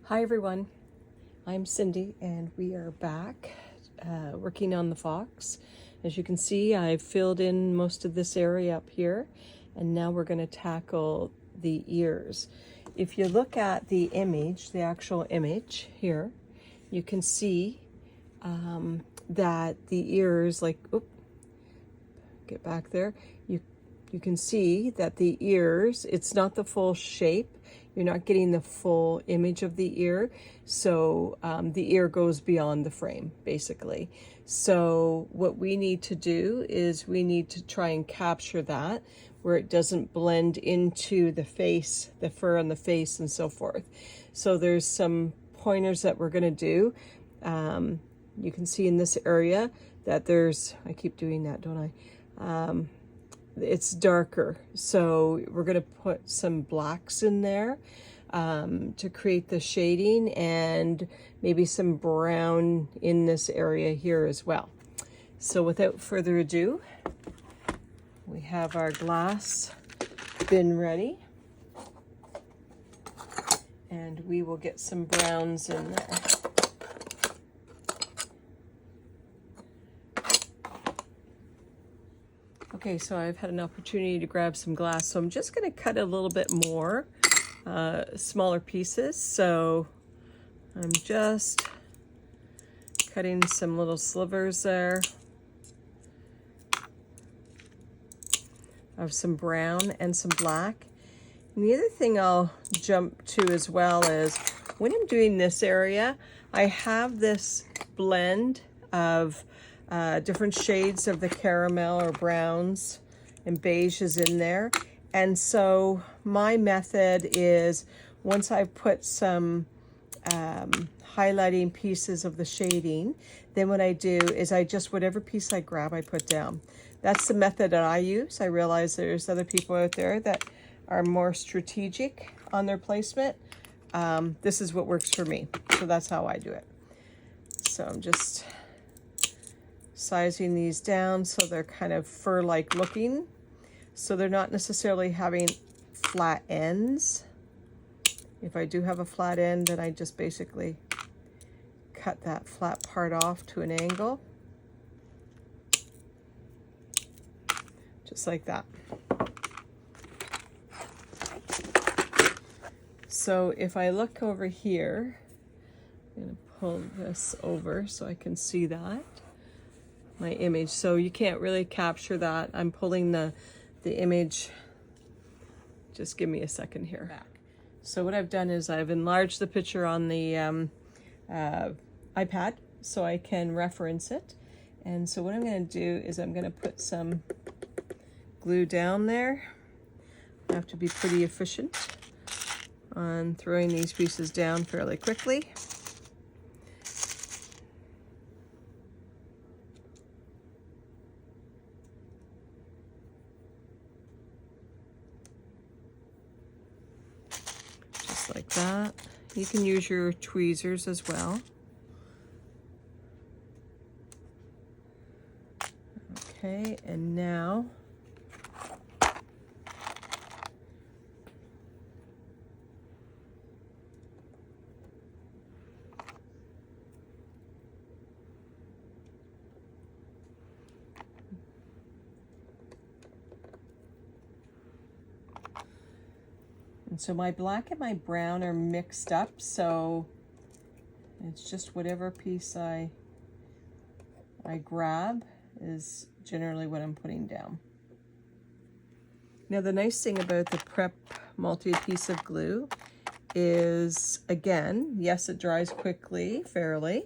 Hi everyone, I'm Cindy and we are back working on the fox. As you can see, I've filled in most of this area up here, and now we're going to tackle the ears. If you look at the image, the actual image here, you can see that the ears, like, get back there, you can see that the ears, it's not the full shape. You're not getting the full image of the ear. So the ear goes beyond the frame, basically. So what we need to do is we need to try and capture that where it doesn't blend into the face, the fur on the face and so forth. So there's some pointers that we're gonna do. You can see in this area that there's, I keep doing that, don't I? It's darker, so we're going to put some blacks in there to create the shading, and maybe some brown in this area here as well. So without further ado, we have our glass bin ready, and we will get some browns in there. Okay, so I've had an opportunity to grab some glass, so I'm just going to cut a little bit more, smaller pieces. So I'm just cutting some little slivers there of some brown and some black. And the other thing I'll jump to as well is when I'm doing this area, I have this blend of different shades of the caramel or browns and beiges in there. And so my method is, once I've put some highlighting pieces of the shading, then what I do is I just, whatever piece I grab, I put down. That's the method that I use. I realize there's other people out there that are more strategic on their placement. This is what works for me. So that's how I do it. So I'm just sizing these down so they're kind of fur-like looking. So they're not necessarily having flat ends. If I do have a flat end, then I just basically cut that flat part off to an angle. Just like that. So if I look over here, I'm going to pull this over so I can see that. My image, so you can't really capture that. I'm pulling the image. Just give me a second here. So what I've done is I've enlarged the picture on the iPad so I can reference it. And so what I'm going to do is I'm going to put some glue down there. I have to be pretty efficient on throwing these pieces down fairly quickly. Like that. You can use your tweezers as well. Okay, and now and so my black and my brown are mixed up, so it's just whatever piece I grab is generally what I'm putting down. Now the nice thing about the Prep Multi-Adhesive glue is, again, yes, it dries quickly, fairly.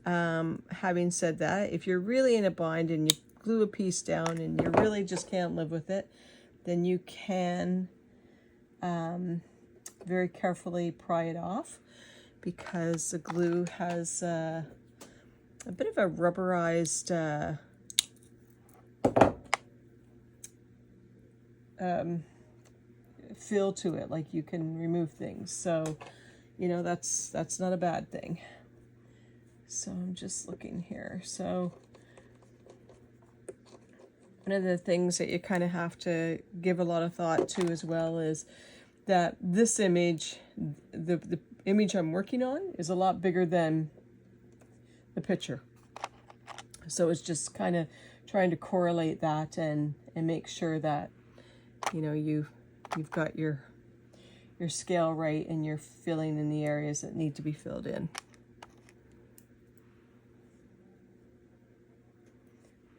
Having said that, if you're really in a bind and you glue a piece down and you really just can't live with it, then you can very carefully pry it off, because the glue has a bit of a rubberized feel to it, like you can remove things. So, you know, that's not a bad thing. So I'm just looking here. So one of the things that you kind of have to give a lot of thought to as well is that this image, the image I'm working on is a lot bigger than the picture. So it's just kind of trying to correlate that and make sure that, you know, you've got your scale right and you're filling in the areas that need to be filled in.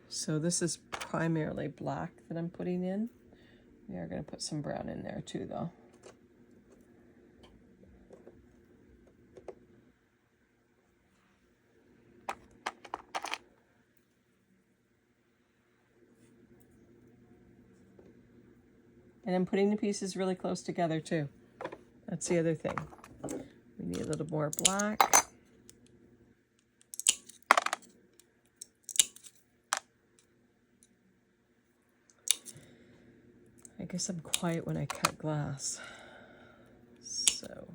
So this is primarily black that I'm putting in. We are going to put some brown in there too, though. And I'm putting the pieces really close together too. That's the other thing. We need a little more black. I guess I'm quiet when I cut glass. So.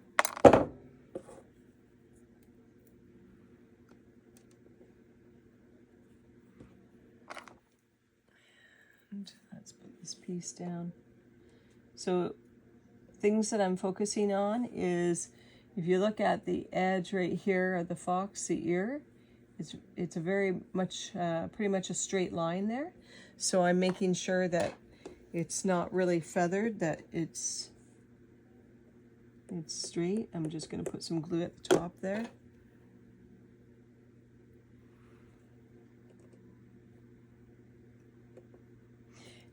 And let's put this piece down. So things that I'm focusing on is, if you look at the edge right here of the fox, the ear, it's a very much, pretty much a straight line there. So I'm making sure that it's not really feathered, that it's straight. I'm just going to put some glue at the top there.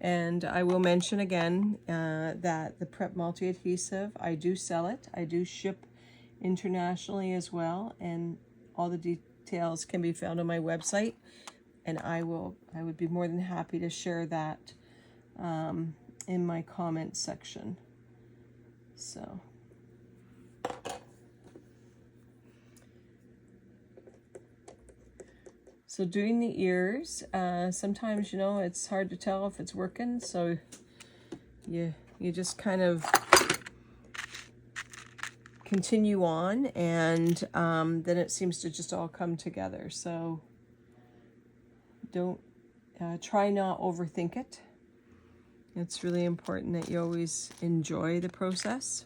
And I will mention again that the Prep Multi-Adhesive, I do sell it. I do ship internationally as well, and all the details can be found on my website. And I would be more than happy to share that in my comment section. So doing the ears, sometimes, you know, it's hard to tell if it's working, so you just kind of continue on, and then it seems to just all come together. So don't try not overthink it. It's really important that you always enjoy the process.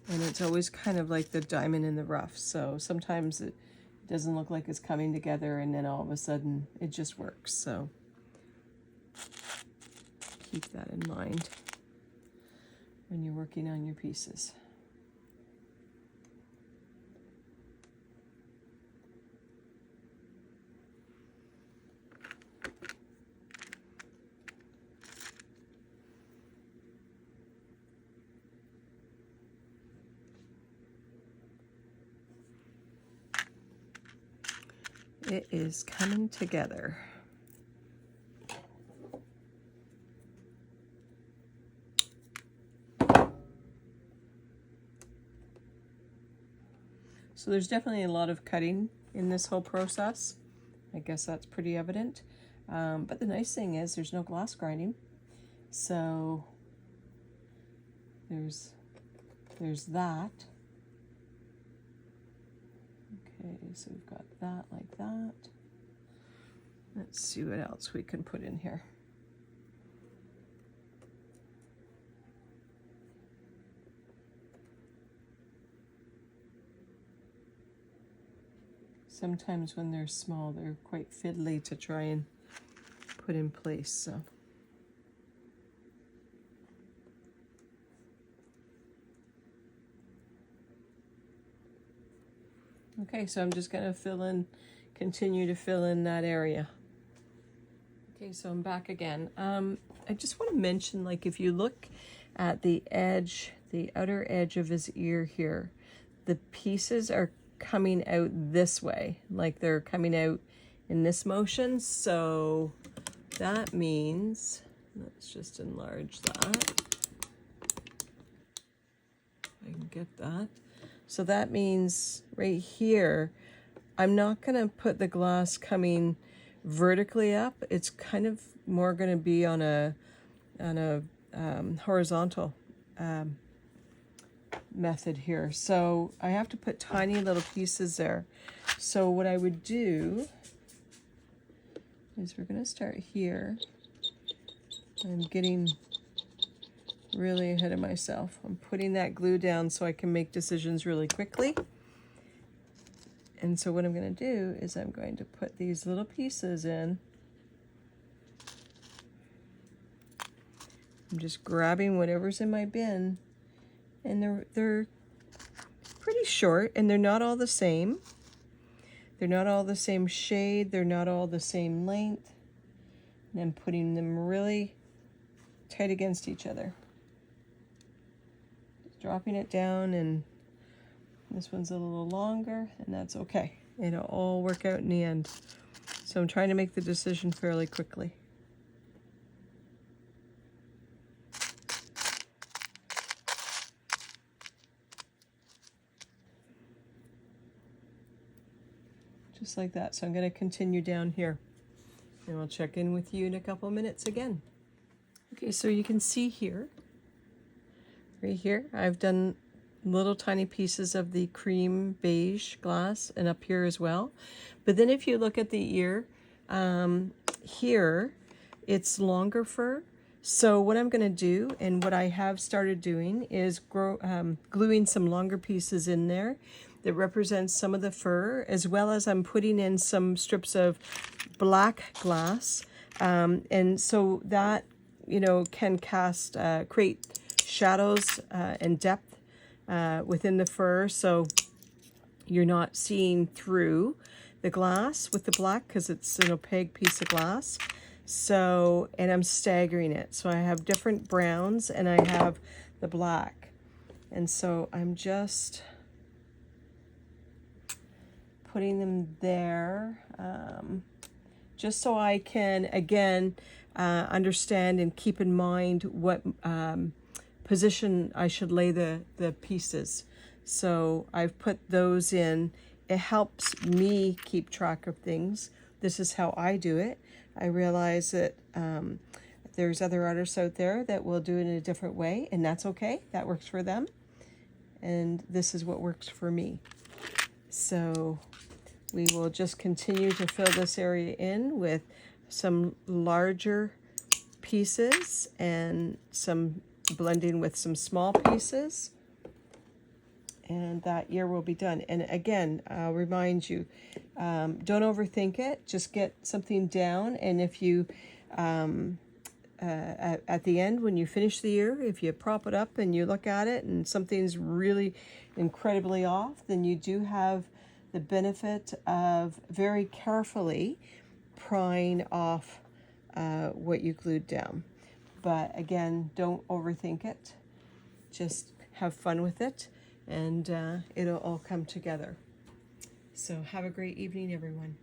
And it's always kind of like the diamond in the rough. So sometimes it doesn't look like it's coming together, and then all of a sudden it just works. So keep that in mind when you're working on your pieces. It is coming together. So there's definitely a lot of cutting in this whole process. I guess that's pretty evident. But the nice thing is there's no glass grinding. So there's that. Okay, so we've got that like that. Let's see what else we can put in here. Sometimes when they're small, they're quite fiddly to try and put in place, so. Okay, so I'm just gonna continue to fill in that area. Okay, so I'm back again. I just want to mention, like, if you look at the edge, the outer edge of his ear here, the pieces are coming out this way, like they're coming out in this motion. So that means, let's just enlarge that. I can get that. So that means right here, I'm not going to put the glass coming vertically up. It's kind of more going to be on a horizontal method here. So I have to put tiny little pieces there. So what I would do is we're going to start here, I'm getting really ahead of myself. I'm putting that glue down so I can make decisions really quickly. And so what I'm going to do is I'm going to put these little pieces in. I'm just grabbing whatever's in my bin, and they're pretty short, and they're not all the same. They're not all the same shade. They're not all the same length. And I'm putting them really tight against each other. Just dropping it down, and this one's a little longer, and that's okay. It'll all work out in the end. So I'm trying to make the decision fairly quickly. Just like that. So I'm going to continue down here, and I'll check in with you in a couple minutes again. Okay, so you can see here, right here, I've done little tiny pieces of the cream beige glass, and up here as well. But then if you look at the ear, here, it's longer fur. So what I'm going to do, and what I have started doing, is gluing some longer pieces in there that represents some of the fur, as well as I'm putting in some strips of black glass. And so that, you know, can create shadows and depth within the fur, so you're not seeing through the glass with the black because it's an opaque piece of glass. So, and I'm staggering it. So I have different browns and I have the black. And so I'm just putting them there, just so I can, again, understand and keep in mind what position I should lay the pieces. So I've put those in. It helps me keep track of things. This is how I do it. I realize that there's other artists out there that will do it in a different way, and that's okay. That works for them. And this is what works for me. So we will just continue to fill this area in with some larger pieces and some blending with some small pieces. And that ear will be done. And again, I'll remind you, don't overthink it. Just get something down. And if you, at the end, when you finish the ear, if you prop it up and you look at it and something's really incredibly off, then you do have the benefit of very carefully prying off what you glued down. But again, don't overthink it. Just have fun with it, and it'll all come together. So have a great evening, everyone.